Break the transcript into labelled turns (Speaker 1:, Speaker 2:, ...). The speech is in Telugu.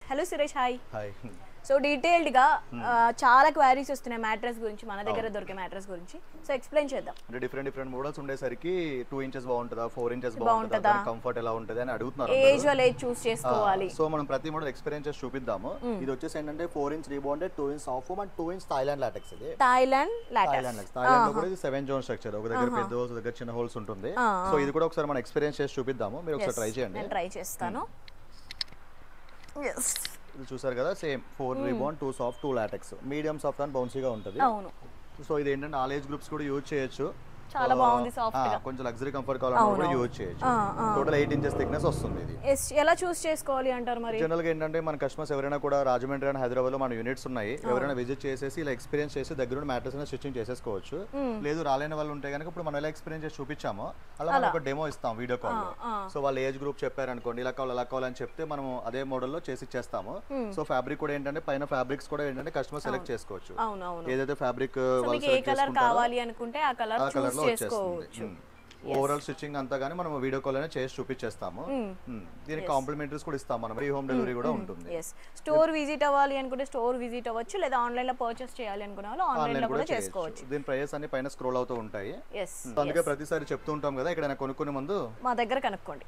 Speaker 1: Hello Suresh, hi.
Speaker 2: Hi.
Speaker 1: So డీటెయిల్డ్గా చాలా క్వారీస్ వస్తున్నాయి మ్యాట్రెస్ గురించి, మన దగ్గర దొరికే మ్యాట్రెస్ గురించి. సో ఎక్స్ప్లెయిన్ చేద్దాం.
Speaker 2: అంటే డిఫరెంట్ మోడల్స్ ఉండేసరికి 2 ఇంచెస్ బాగుంటుందా, 4 ఇంచెస్ బాగుంటుందా, కంఫర్ట్ ఎలా ఉంటుంది అని అడుగుతున్నారు.
Speaker 1: ఏజ్ వాళ్ళు ఏజ్ చూస్ చేసుకోవాలి.
Speaker 2: సో మనం ప్రతి మోడల్ ఎక్స్పీరియన్స్ చేసి చూపిద్దాము. ఇది వచ్చేసి ఏంటంటే 4 inch rebonded, 2 inch soft foam and 2 inch Thailand LaTeX. ఇది
Speaker 1: థాయిలాండ్
Speaker 2: లో కూడా ఇది 7 జోన్ స్ట్రక్చర్. ఒక దగ్గర పెద్ద హోల్స్, దగ్గర చిన్న హోల్స్ ఉంటుంది. సో ఇది కూడా ఒకసారి మనం ఎక్స్పీరియన్స్ చేసి చూపిద్దాము. మీరు ఒకసారి ట్రై చేయండి.
Speaker 1: నేను ట్రై చేస్తాను.
Speaker 2: ఇది చూసారు కదా, same 4 rebond, 2 soft, 2 latex. Medium soft and బౌన్సీగా ఉంటుంది.
Speaker 1: అవును.
Speaker 2: సో ఇది ఏంటంటే ఆల్ ఏజ్ గ్రూప్స్ కూడా యూజ్ చేయొచ్చు.
Speaker 1: చాలా బాగుంది, సాఫ్ట్ గా.
Speaker 2: కొంచెం లగ్జరీ కంఫర్ట్ కావాలన్నా కూడా యూజ్ చేయొచ్చు. టోటల్ 8 ఇంచెస్ థిక్నెస్ వస్తుంది. ఇది
Speaker 1: ఎలా చూస్ చేసుకోవాలి అంటారు మరి?
Speaker 2: జనరల్ గా ఏంటంటే మన కస్టమర్స్ ఎవరైనా కూడా రాజమండ్రి అండ్ హైదరాబాద్ లో మన యూనిట్స్ ఉన్నాయి, ఎవరైనా విజిట్ చేసేసి ఇలా ఎక్స్పీరియన్స్ చేసి దగ్గర ఉన్న మ్యాట్రెస్ స్టిచ్చింగ్ చేసేసుకోవచ్చు. లేదు రాలేని వాళ్ళు ఉంటే కనుక ఇప్పుడు మనం ఎలా ఎక్స్పీరియన్స్ చేసి చూపించామో అలా మనం ఒక డెమో ఇస్తాం వీడియో కాల్ లో. సో వాళ్ళ ఏజ్ గ్రూప్ చెప్పారనుకోండి, ఇలా కావాలి అలా కావాలని చెప్తే మనం అదే మోడల్ లో చేసి ఇచ్చేస్తాము. సో ఫ్యాబ్రిక్ కూడా ఏంటంటే పైన ఫ్యాబ్రిక్స్ కూడా ఏంటంటే కస్టమర్ సెలెక్ట్ చేసుకోవచ్చు. ఏదైతే ఫ్యాబ్రిక్ వాళ్ళు సెలెక్ట్ చేసుకుంటారో
Speaker 1: కావాలి అనుకుంటే ఆ కలర్ చూస్ చేసుకోవచ్చు.
Speaker 2: ఓవరాల్ స్టిచ్చింగ్ అంతా గానీ మనం వీడియో కాల్ అనే చేసి చూపించేస్తాము. దీనికి కాంప్లిమెంటరీస్ కూడా ఇస్తాం, మనం ఫ్రీ హోమ్ డెలివరీ కూడా ఉంటుంది.
Speaker 1: స్టోర్ విజిట్ అవ్వాలి అనుకుంటే స్టోర్ విజిట్ అవ్వచ్చు, లేదా ఆన్లైన్ లో పర్చేస్ చేయాలి అనుకునే వాళ్ళు ఆన్లైన్ లో కూడా చేసుకోవచ్చు.
Speaker 2: దీని ప్రైస్ అన్ని పైన స్క్రోల్ అవుతూ ఉంటాయి. అందుకే ప్రతిసారి చెప్తూ ఉంటాం కదా, ఇక్కడ కొనుక్కునే ముందు
Speaker 1: మా దగ్గర కనుక్కోండి.